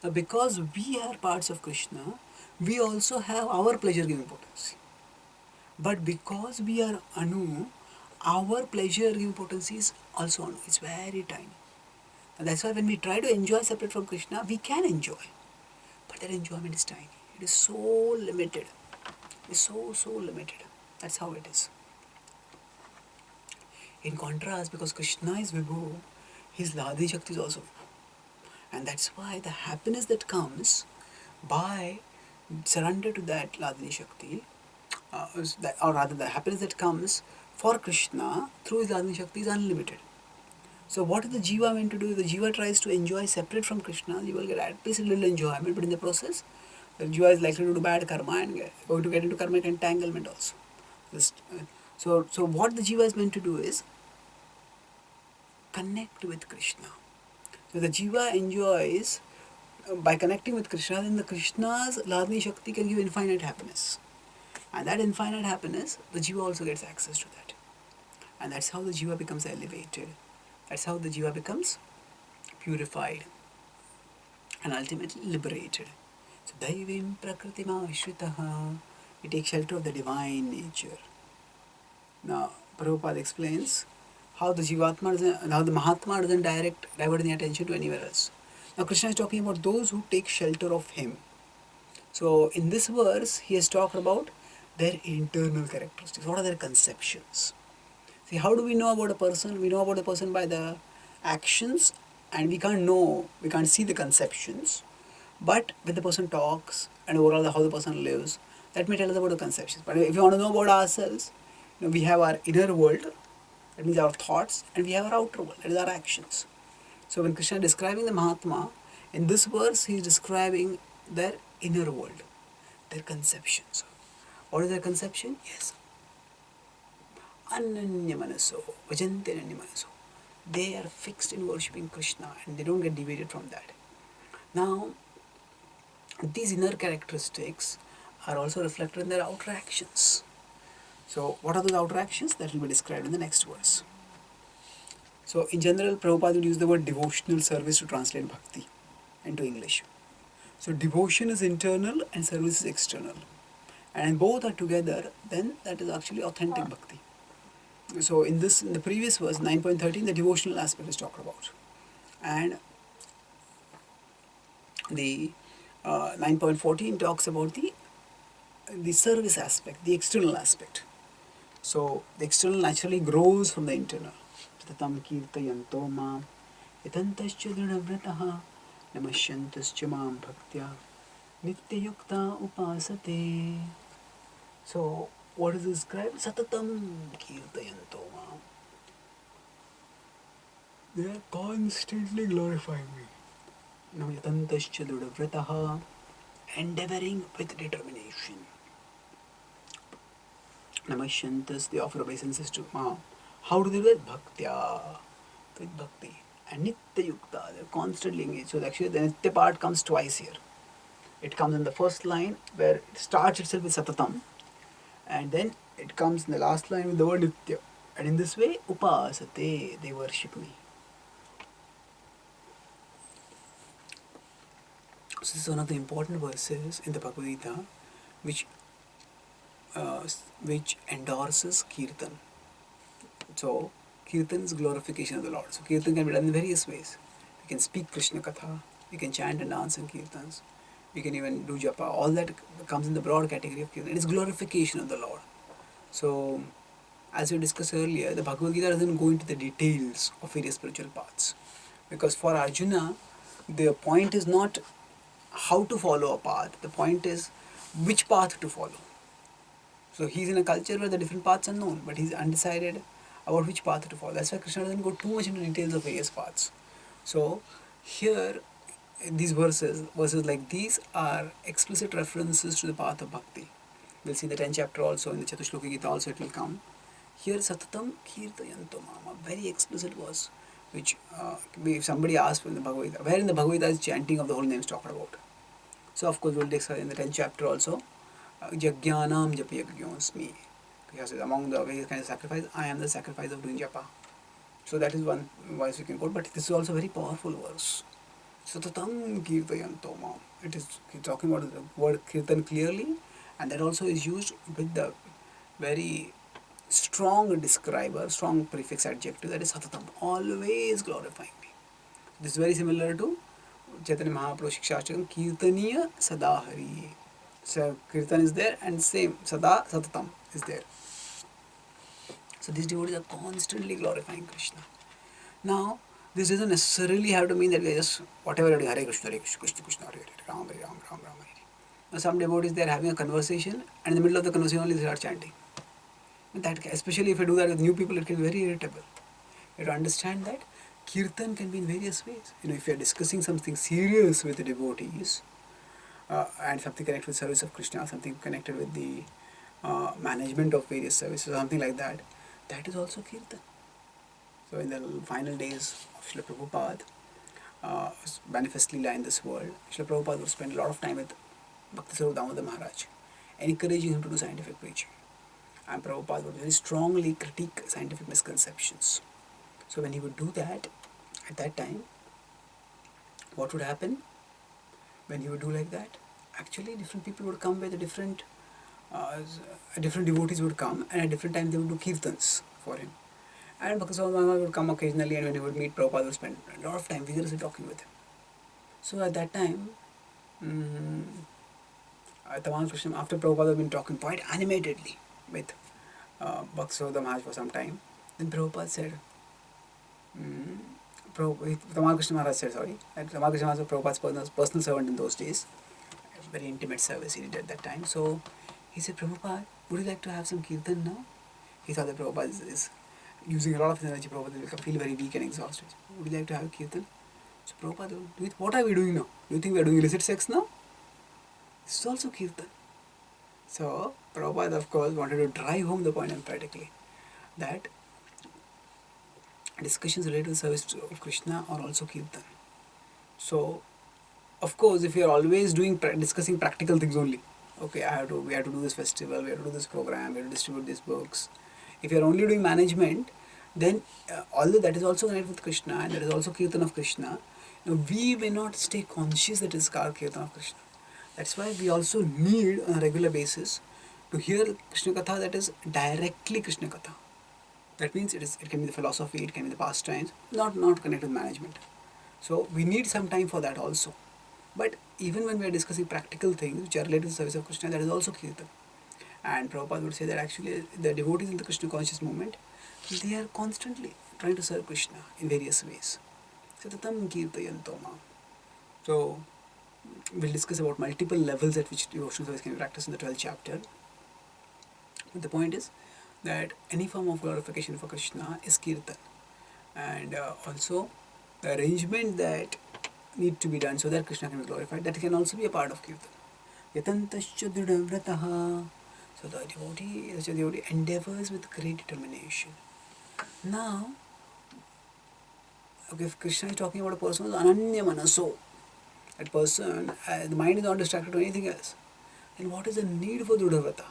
Now because we are parts of Krishna, we also have our pleasure-giving potency. But because we are Anu, our pleasure-giving potency is also Anu. It's very tiny. And that's why when we try to enjoy separate from Krishna, we can enjoy. But that enjoyment is tiny. It is so limited. It's so limited. That's how it is. In contrast, because Krishna is Vibhu, his Ladini Shakti is also Vibhu. And that's why the happiness that comes by surrender to that Ladini Shakti, or rather the happiness that comes for Krishna through his Ladini Shakti is unlimited. So what is the Jiva meant to do? If the Jiva tries to enjoy separate from Krishna, you will get at least a little enjoyment, but in the process, the Jiva is likely to do bad karma and going to get into karmic entanglement also. So what the Jiva is meant to do is connect with Krishna. So the Jiva enjoys, by connecting with Krishna, then the Krishna's Ladini Shakti can give infinite happiness. And that infinite happiness, the Jiva also gets access to that. And that's how the Jiva becomes elevated. That's how the Jiva becomes purified and ultimately liberated. So Daivim Prakritima Ashritaha, we take shelter of the divine nature. Now, Prabhupada explains how the Jivatma, how the Mahatma doesn't divert the attention to anywhere else. Now, Krishna is talking about those who take shelter of him. So, in this verse, he has talked about their internal characteristics. What are their conceptions? See, how do we know about a person? We know about a person by the actions, and we can't see the conceptions. But when the person talks and overall how the person lives, that may tell us about the conceptions. But if you want to know about ourselves, we have our inner world, that means our thoughts, and we have our outer world, that is our actions. So when Krishna is describing the Mahatma, in this verse he is describing their inner world, their conceptions. What is their conception? Yes. Ananya Manaso, Vajante Ananya Manaso. They are fixed in worshipping Krishna and they don't get deviated from that. Now, these inner characteristics are also reflected in their outer actions. So, what are those outer actions? That will be described in the next verse. So, in general, Prabhupada would use the word devotional service to translate bhakti into English. So, devotion is internal and service is external. And when both are together, then that is actually authentic bhakti. So, in the previous verse, 9.13, the devotional aspect is talked about. And the 9.14 talks about the service aspect, the external aspect. So the external naturally grows from the internal. Tatam kirtayanto mam itantascha dridhavrataha namasyantascha mam bhaktya nityayukta upasate. So what is described? Satatam kirtayanto mam. They are constantly glorifying me. Namayatantascha dridhavrataha, endeavoring with determination. Namasyantas, they offer obeisances to Ma. How do they do it? Bhaktya, with bhakti. And Nitya Yukta, they're constantly engaged. So actually the Nitya part comes twice here. It comes in the first line where it starts itself with Satatam, and then it comes in the last line with the word Nitya. And in this way, Upasate, they worship me. So this is one of the important verses in the Bhagavad Gita which endorses Kirtan. So, Kirtan is glorification of the Lord. So, Kirtan can be done in various ways. You can speak Krishna Katha, you can chant and dance in Kirtans, you can even do Japa. All that comes in the broad category of Kirtan. It is glorification of the Lord. So, as we discussed earlier, the Bhagavad Gita doesn't go into the details of various spiritual paths. Because for Arjuna, the point is not how to follow a path, the point is which path to follow. So he's in a culture where the different paths are known, but he's undecided about which path to follow. That's why Krishna doesn't go too much into details of various paths. So here, these verses like these are explicit references to the path of bhakti. We'll see the 10th chapter also, in the Chatushloki Gita also it will come. Here, Satatam Kirtayanto Mam, a very explicit verse, which if somebody asks in the Bhagavad Gita, where in the Bhagavad Gita is chanting of the holy names talked about? So of course we'll discuss in the 10th chapter also, Jagyanam Japyagyosmi. He says, among the various kinds of sacrifice, I am the sacrifice of doing japa. So that is one verse you can quote, but this is also a very powerful verse. Satatam kirtayanto mam. It is talking about the word kirtan clearly, and that also is used with the very strong describer, strong prefix adjective, that is satatam, always glorifying me. This is very similar to Chaitanya Mahaprabhu Shikshashtakam, Kirtaniya Sadahari. So Kirtan is there and same Sada Satatam is there. So these devotees are constantly glorifying Krishna. Now, this doesn't necessarily have to mean that we are just whatever we are doing, Hare Krishna, Hare Krishna, Krishna Krishna, Hare Hare, Ram Hare Ram, Ram Ram Hare. Now some devotees, they are having a conversation and in the middle of the conversation only they start chanting. And that, especially if I do that with new people, it can be very irritable. You have to understand that Kirtan can be in various ways. If you are discussing something serious with the devotees, and something connected with service of Krishna, something connected with the management of various services, something like that, that is also Kirtan. So in the final days of Srila Prabhupada, manifest Leela in this world, Srila Prabhupada would spend a lot of time with Bhaktiswarup Damodar Maharaj, encouraging him to do scientific preaching. And Prabhupada would very strongly critique scientific misconceptions. So when he would do that, at that time, what would happen? When he would do like that, actually different people would come with different devotees would come, and at different times they would do kirtans for him. And Bhaktiswarup Maharaj would come occasionally, and when he would meet Prabhupada, would spend a lot of time vigorously talking with him. So at that time, Tamal Krishna, after Prabhupada had been talking quite animatedly with Bhaktiswarup Maharaj for some time, then Prabhupada said, Tamal Krishna Maharaj said, that Tamal Krishna Maharaj was Prabhupada's personal servant in those days, a very intimate service he did at that time. So he said, Prabhupada, would you like to have some kirtan now? He thought that Prabhupada is using a lot of his energy. Prabhupada will feel very weak and exhausted. Would you like to have kirtan? So Prabhupada, what are we doing now? Do you think we are doing illicit sex now? This is also kirtan. So Prabhupada, of course, wanted to drive home the point emphatically that discussions related to the service of Krishna are also kirtan. So, of course, if you are always discussing practical things only, okay, we have to do this festival, we have to do this program, we have to distribute these books. If you are only doing management, then although that is also connected with Krishna and that is also kirtan of Krishna, we may not stay conscious that it is kirtan of Krishna. That's why we also need on a regular basis to hear Krishna Katha that is directly Krishna Katha. That means it can be the philosophy, it can be the pastimes, not connected with management. So we need some time for that also. But even when we are discussing practical things which are related to the service of Krishna, that is also kirtan. And Prabhupada would say that actually the devotees in the Krishna conscious movement, they are constantly trying to serve Krishna in various ways. Satatam kirtayanto mam. So we'll discuss about multiple levels at which devotional service can be practiced in the 12th chapter. But the point is that any form of glorification for Krishna is kirtan. And also the arrangement that need to be done so that Krishna can be glorified, that can also be a part of kirtan. Yatantascha dridhavrataha. So the devotee endeavors with great determination. Now, okay, if Krishna is talking about a person who is ananya manaso, that person, the mind is not distracted to anything else, then what is the need for dridhavrata?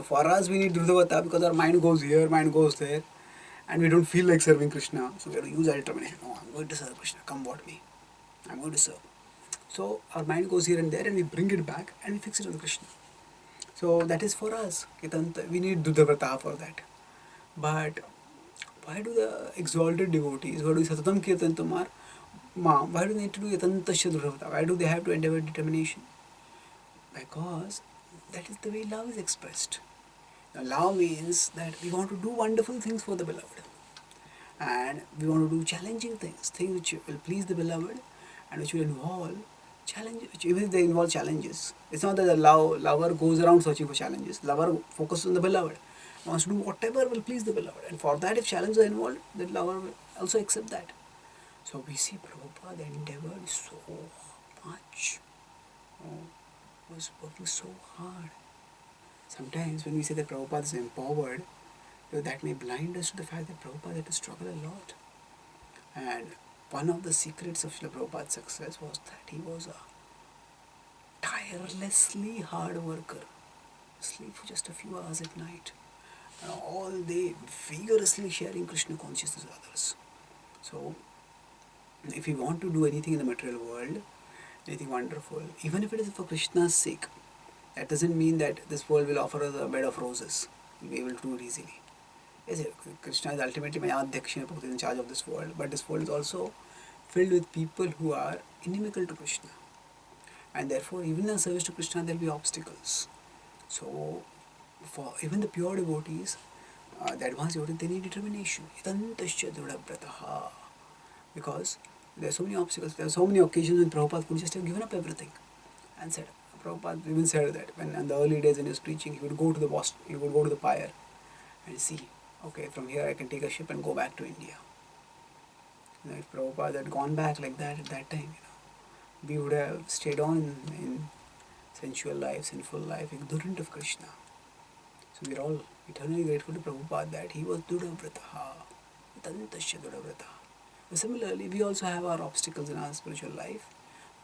For us we need dridhavrata because our mind goes here, mind goes there, and we don't feel like serving Krishna. So we have to use our determination. Oh, I'm going to serve Krishna, come what me. I'm going to serve. So our mind goes here and there and we bring it back and we fix it on Krishna. So that is for us. We need dridhavrata for that. But why do the exalted devotees, why do Satatam Kirtan Tumar, why do they need to do Yatantasya dridhavrata? Why do they have to endeavor determination? Because that is the way love is expressed. Now, love means that we want to do wonderful things for the beloved. And we want to do challenging things which will please the beloved and which will involve challenges, even if they involve challenges. It's not that the lover goes around searching for challenges. Lover focuses on the beloved, wants to do whatever will please the beloved. And for that, if challenges are involved, the lover will also accept that. So we see Prabhupada endeavored so much, was working so hard. Sometimes when we say that Prabhupada is empowered, that may blind us to the fact that Prabhupada had to struggle a lot. And one of the secrets of Srila Prabhupada's success was that he was a tirelessly hard worker. Sleep for just a few hours at night. all they vigorously sharing Krishna consciousness with others. So, if we want to do anything in the material world, anything wonderful, even if it is for Krishna's sake, that doesn't mean that this world will offer us a bed of roses. We'll be able to do it easily. Yes, Krishna is ultimately Mayadhyakshina Prabhu in charge of this world, but this world is also filled with people who are inimical to Krishna. And therefore, even in service to Krishna, there will be obstacles. So, for even the pure devotees, the advanced devotees, they need determination. Itantasya drudabrataha. Because there are so many obstacles, there are so many occasions when Prabhupada could just have given up everything and said, Prabhupada even said that when in the early days when he was preaching, he would go to the pyre and see, okay, from here I can take a ship and go back to India. If Prabhupada had gone back like that at that time, we would have stayed on in sensual life, sinful life, ignorant of Krishna. So we are all eternally grateful to Prabhupada that he was Dudavrataha, Tantasya Dudavrataha. Similarly, we also have our obstacles in our spiritual life.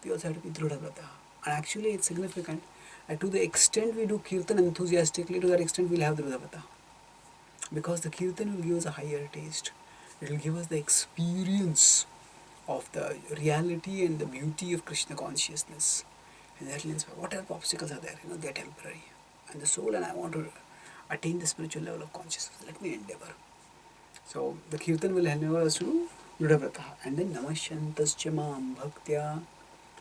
We also have to be Drudavrataha. And actually, it's significant. And to the extent we do Kirtan enthusiastically, to that extent we'll have Drudavrataha. Because the Kirtan will give us a higher taste. It will give us the experience of the reality and the beauty of Krishna consciousness. And that will inspire. Whatever obstacles are there, they're temporary. And the soul, and I want to attain the spiritual level of consciousness. Let me endeavor. So the Kirtan will enable us to Drudavrata. And then Namasyantascha Mam Bhaktya.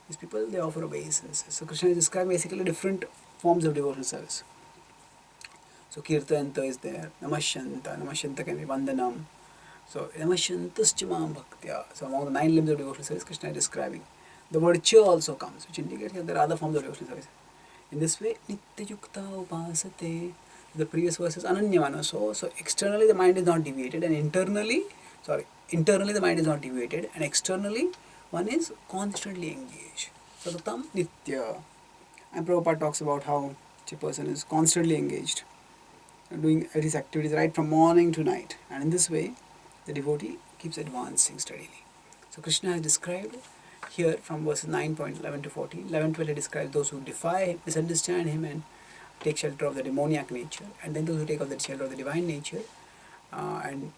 These people, they offer obeisances. So Krishna is describing basically different forms of devotional service. So Kirtanta is there, Namasyanta can be Vandanam. So Namasyantascha Mam Bhaktya. So among the 9 limbs of devotional service, Krishna is describing. The word Cha also comes, which indicates that there are other forms of devotional service. In this way, Nityayukta Upasate. The previous verse is Ananyamana. So externally the mind is not deviated, and internally the mind is not deviated, and externally one is constantly engaged. Satatam Nitya. And Prabhupada talks about how a person is constantly engaged, doing various activities right from morning to night. And in this way, the devotee keeps advancing steadily. So Krishna has described here from verses 9.11 to 14. 11.12 he describes those who defy, misunderstand him and take shelter of the demoniac nature, and then those who take of the shelter of the divine nature, and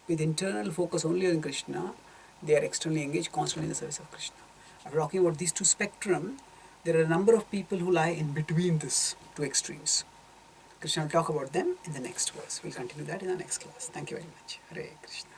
with internal focus only on Krishna, they are externally engaged constantly in the service of Krishna. After talking about these two spectrum, there are a number of people who lie in between these two extremes. Krishna will talk about them in the next verse. We'll continue that in the next class. Thank you very much. Hare Krishna.